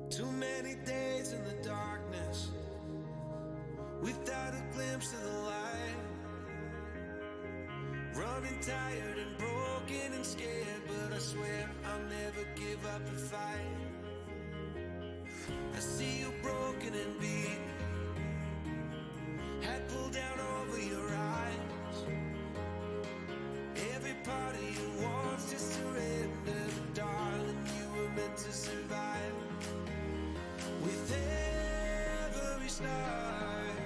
Too many days in the darkness without a glimpse of the light. Running tired and broken and scared, but I swear I'll never give up the fight. I see you broken and beat, head pulled down over your eyes. Every part of you wants to surrender, but darling, you were meant to survive. With every start,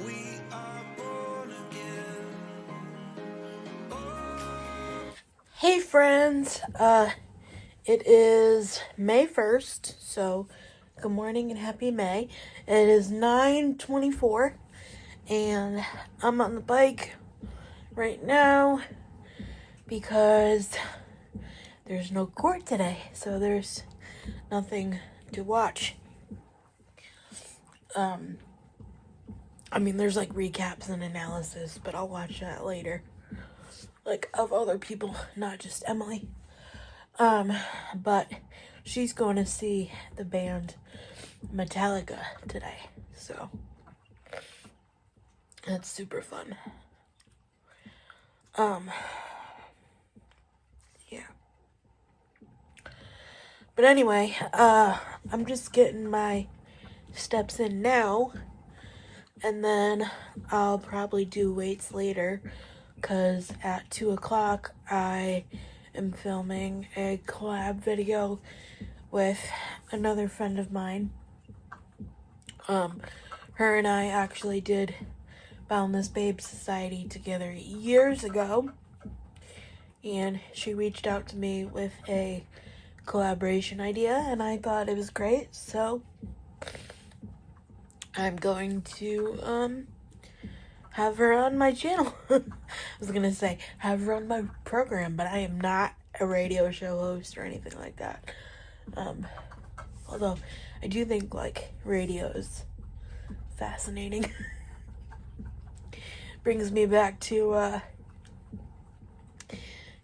we are born again. Oh. Hey friends, it is May 1st, so good morning and happy May. It is 9:24, and I'm on the bike right now because there's no court today, so there's nothing to watch. There's like recaps and analysis, but I'll watch that later. Like, of other people, not just Emily. But she's going to see the band Metallica today, so that's super fun. Yeah. But anyway, I'm just getting my steps in now, and then I'll probably do weights later, because at 2 o'clock I am filming a collab video with another friend of mine. Her and I actually did Boundless Babe Society together years ago, and she reached out to me with a collaboration idea, and I thought it was great, so I'm going to have her on my channel. I was gonna say have her on my program, but I am not a radio show host or anything like that. Although I do think like radio is fascinating. Brings me back to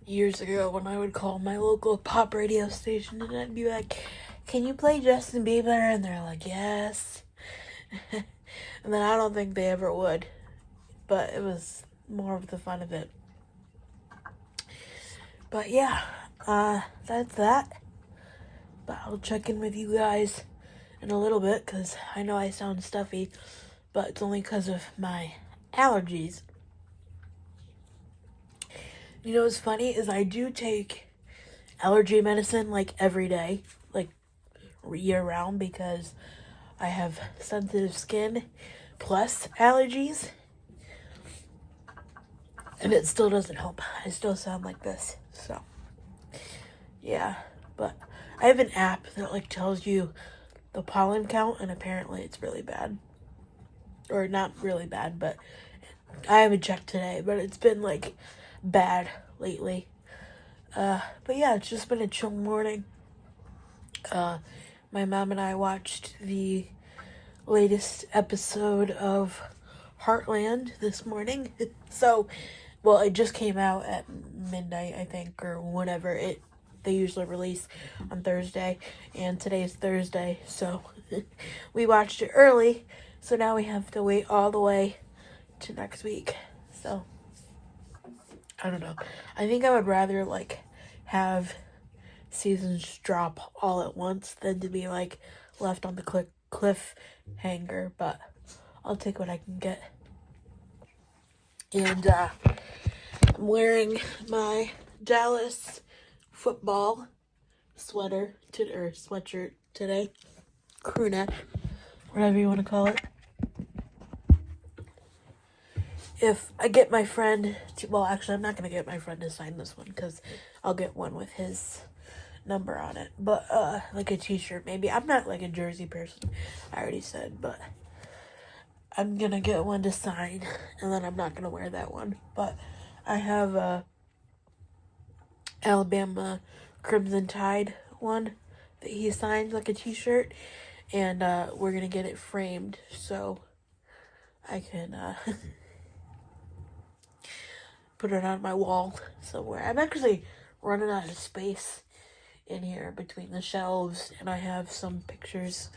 years ago when I would call my local pop radio station and I'd be like, "Can you play Justin Bieber?" And they're like, "Yes." And then I don't think they ever would, but it was more of the fun of it. But yeah, that's that. But I'll check in with you guys in a little bit, because I know I sound stuffy, but it's only because of my allergies. You know what's funny is I do take allergy medicine like every day, like year round, because I have sensitive skin plus allergies, and it still doesn't help. I still sound like this, so yeah. But I have an app that like tells you the pollen count, and apparently it's really bad. Or not really bad, but I haven't checked today, but it's been like bad lately. But yeah, it's just been a chill morning. My mom and I watched the latest episode of Heartland this morning. Well, it just came out at midnight, I think, or whenever they usually release on Thursday, and today is Thursday, so we watched it early, so now we have to wait all the way to next week. So I don't know. I think I would rather like have seasons drop all at once than to be like left on the cliffhanger, but I'll take what I can get. And I'm wearing my Dallas football sweatshirt today, crew neck, whatever you want to call it. If I get my friend actually I'm not going to get my friend to sign this one, because I'll get one with his number on it, but like a t-shirt maybe. I'm not like a jersey person, I already said, but I'm going to get one to sign, and then I'm not going to wear that one. But I have a Alabama Crimson Tide one that he signed like a t-shirt, and we're going to get it framed so I can put it on my wall somewhere. I'm actually running out of space in here between the shelves, and I have some pictures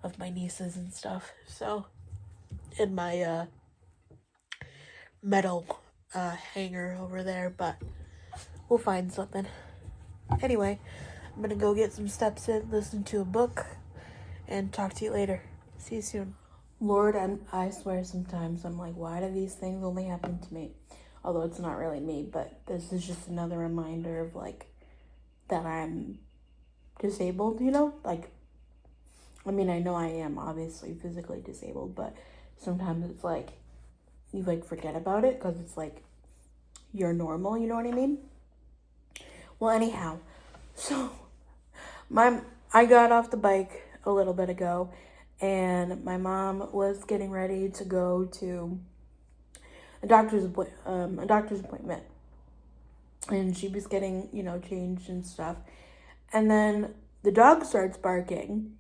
of my nieces and stuff. So, in my metal hanger over there, but we'll find something. Anyway, I'm gonna go get some steps in, listen to a book, and talk to you later. See you soon. Lord, I swear sometimes I'm like, why do these things only happen to me? Although it's not really me, but this is just another reminder of, like, that I'm disabled, you know? Like, I mean, I know I am obviously physically disabled, but sometimes it's like, you, like, forget about it because it's like, you're normal, you know what I mean? Well, anyhow, so I got off the bike a little bit ago, and my mom was getting ready to go to a doctor's appointment, and she was getting, changed and stuff, and then the dog starts barking,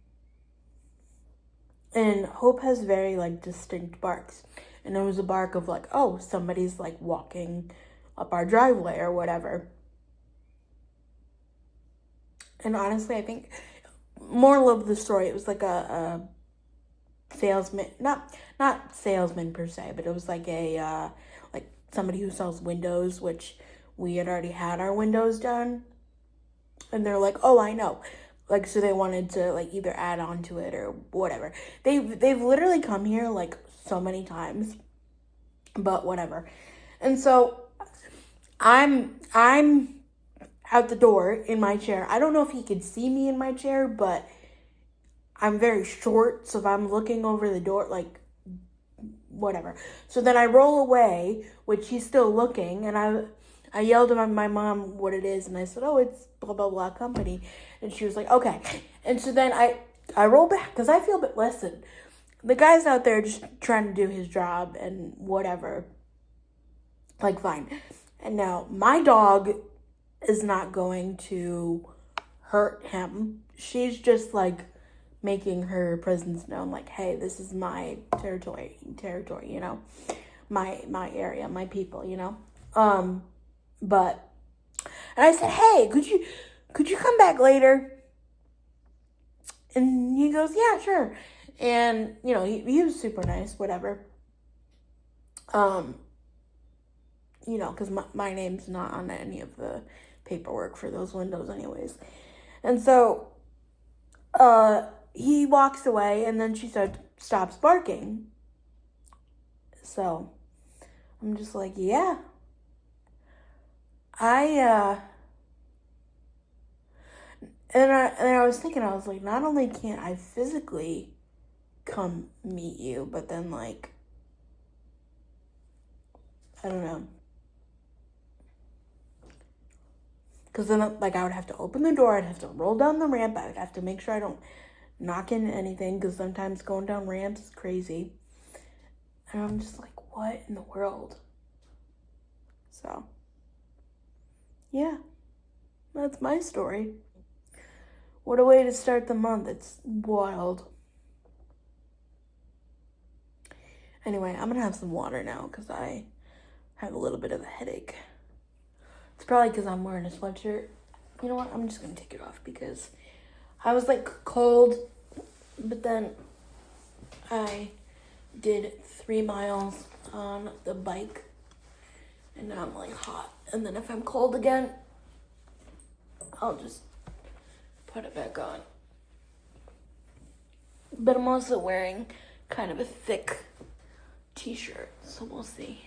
and Hope has very, like, distinct barks, and it was a bark of, like, oh, somebody's, like, walking up our driveway or whatever. And honestly, I think, moral of the story, it was like a salesman, not salesman per se, but it was like a, like somebody who sells windows, which we had already had our windows done. And they're like, oh, I know. Like, so they wanted to, like, either add on to it or whatever. They've literally come here, like, so many times, but whatever. And so I'm out the door in my chair. I don't know if he could see me in my chair, but I'm very short, so if I'm looking over the door, like, whatever. So then I roll away, which he's still looking, and I yelled at my mom what it is, and I said, oh, it's blah, blah, blah company. And she was like, okay. And so then I roll back, because I feel, but listen, the guy's out there just trying to do his job and whatever. Like, fine. And now my dog is not going to hurt him. She's just, like, making her presence known, like, hey, this is my territory, you know, my area, my people, you know. But, and I said, hey, could you come back later? And he goes, yeah, sure. And, he was super nice, whatever. Because my name's not on any of the paperwork for those windows anyways. And so, he walks away, and then she stops barking. So, I'm just like, yeah. And I was thinking, I was like, not only can't I physically come meet you, but then, like, I don't know. Because then, like, I would have to open the door, I'd have to roll down the ramp, I would have to make sure I don't knock into anything, because sometimes going down ramps is crazy. And I'm just like, what in the world? So, yeah, that's my story. What a way to start the month. It's wild. Anyway, I'm gonna have some water now, because I have a little bit of a headache. It's probably because I'm wearing a sweatshirt. You know what? I'm just going to take it off because I was, like, cold. But then I did 3 miles on the bike. And now I'm, like, hot. And then if I'm cold again, I'll just put it back on. But I'm also wearing kind of a thick t-shirt. So we'll see.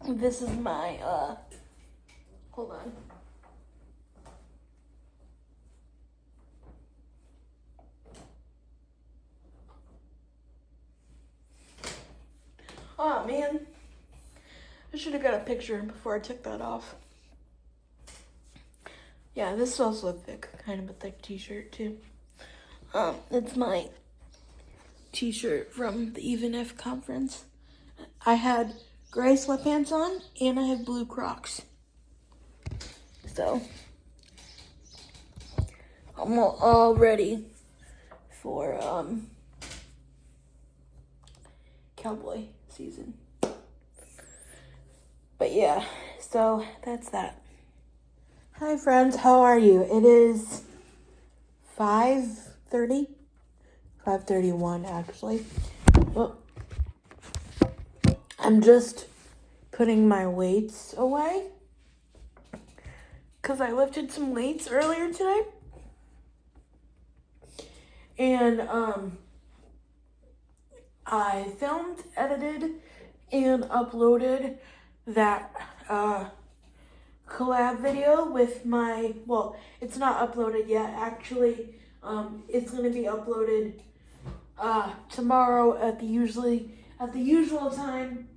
This is my, hold on. Oh, man. I should have got a picture before I took that off. Yeah, this is also kind of a thick t-shirt, too. It's my t-shirt from the Even If conference. I had gray sweatpants on, and I have blue Crocs. So, I'm all ready for cowboy season. But yeah, so that's that. Hi friends, how are you? It is 5:30, 5:31 actually. Well, I'm just putting my weights away because I lifted some weights earlier today. And I filmed, edited, and uploaded that collab video with my, well, it's not uploaded yet. Actually, it's going to be uploaded tomorrow at the usual time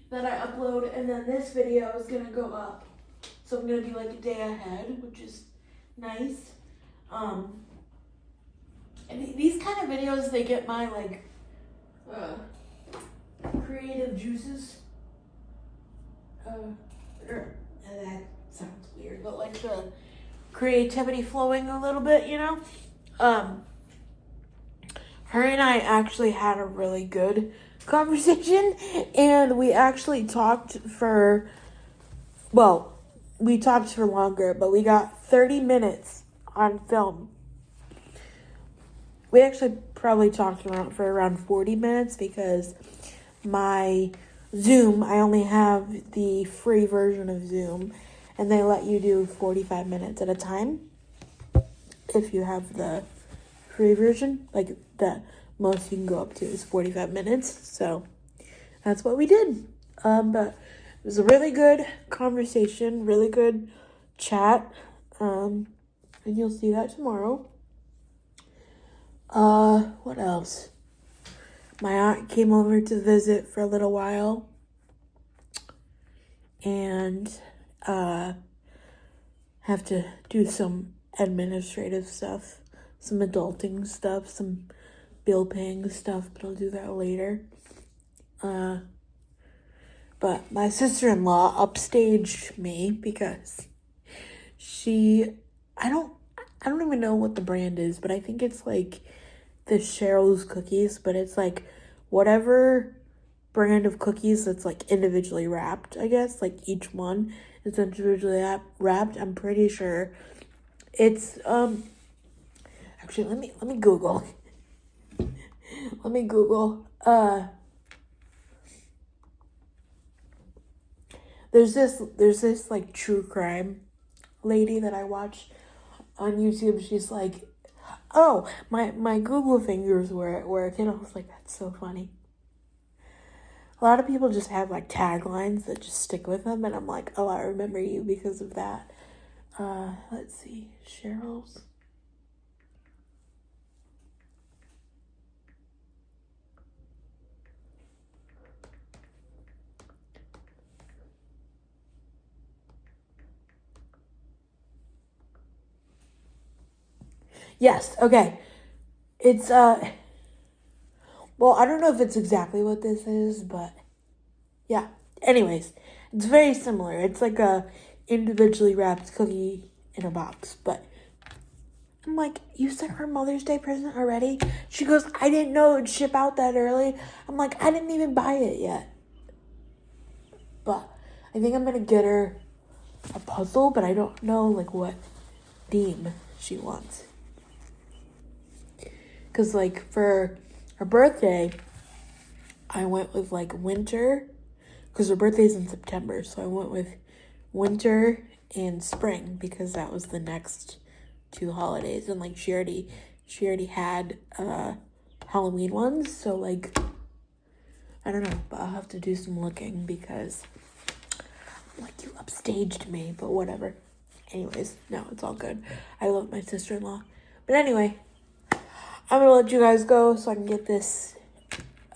that I upload, and then this video is going to go up. So I'm going to be like a day ahead, which is nice. And these kind of videos, they get my like creative juices. That sounds weird, but like the creativity flowing a little bit, you know? Her and I actually had a really good conversation, and we actually talked for, well, we talked for longer, but we got 30 minutes on film. We actually probably talked for around 40 minutes because my Zoom, I only have the free version of Zoom, and they let you do 45 minutes at a time if you have the free version. Like, the most you can go up to is 45 minutes, so that's what we did. But it was a really good conversation, really good chat, and you'll see that tomorrow. What else? My aunt came over to visit for a little while, and have to do some administrative stuff, some adulting stuff, some bill paying stuff, but I'll do that later. But my sister-in-law upstaged me because I don't even know what the brand is, but I think it's like the Cheryl's cookies, but it's like whatever brand of cookies that's like individually wrapped, I guess, like each one is individually wrapped. I'm pretty sure it's actually let me Google. Let me Google. There's this like true crime lady that I watch on YouTube. She's like, oh, my Google fingers were at work, and I was like, that's so funny. A lot of people just have like taglines that just stick with them, and I'm like, oh, I remember you because of that. Let's see, Cheryl's. Yes, okay. It's, well, I don't know if it's exactly what this is, but yeah. Anyways, it's very similar. It's like a individually wrapped cookie in a box, but I'm like, you sent her Mother's Day present already? She goes, I didn't know it would ship out that early. I'm like, I didn't even buy it yet. But I think I'm going to get her a puzzle, but I don't know like what theme she wants. Because like for her birthday, I went with like winter, because her birthday's in September, so I went with winter and spring because that was the next two holidays, and like she already had Halloween ones, so like I don't know, but I'll have to do some looking because like you upstaged me, but whatever. Anyways, no, it's all good. I love my sister-in-law. But anyway, I'm gonna let you guys go so I can get this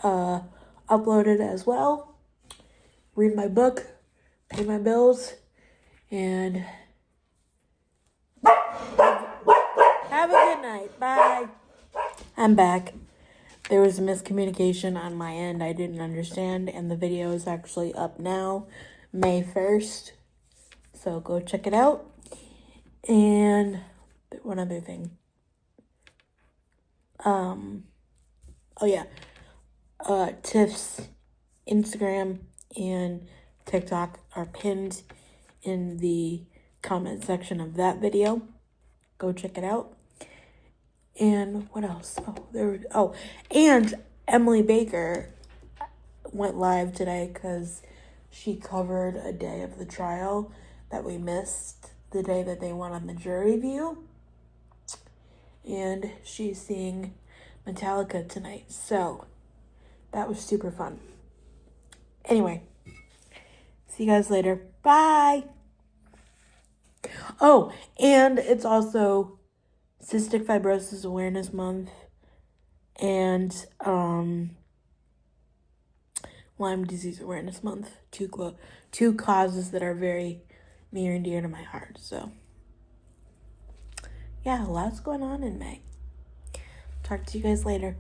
uploaded as well, read my book, pay my bills, and have a good night. Bye. I'm back. There was a miscommunication on my end. I didn't understand, and the video is actually up now, May 1st. So go check it out. And one other thing. Oh yeah. Tiff's Instagram and TikTok are pinned in the comment section of that video. Go check it out. And what else? And Emily Baker went live today because she covered a day of the trial that we missed, the day that they went on the jury view. And she's seeing Metallica tonight. So that was super fun. Anyway, see you guys later. Bye. Oh, and it's also Cystic Fibrosis Awareness Month and Lyme Disease Awareness Month. Two causes that are very near and dear to my heart. So, yeah, lots going on in May. Talk to you guys later.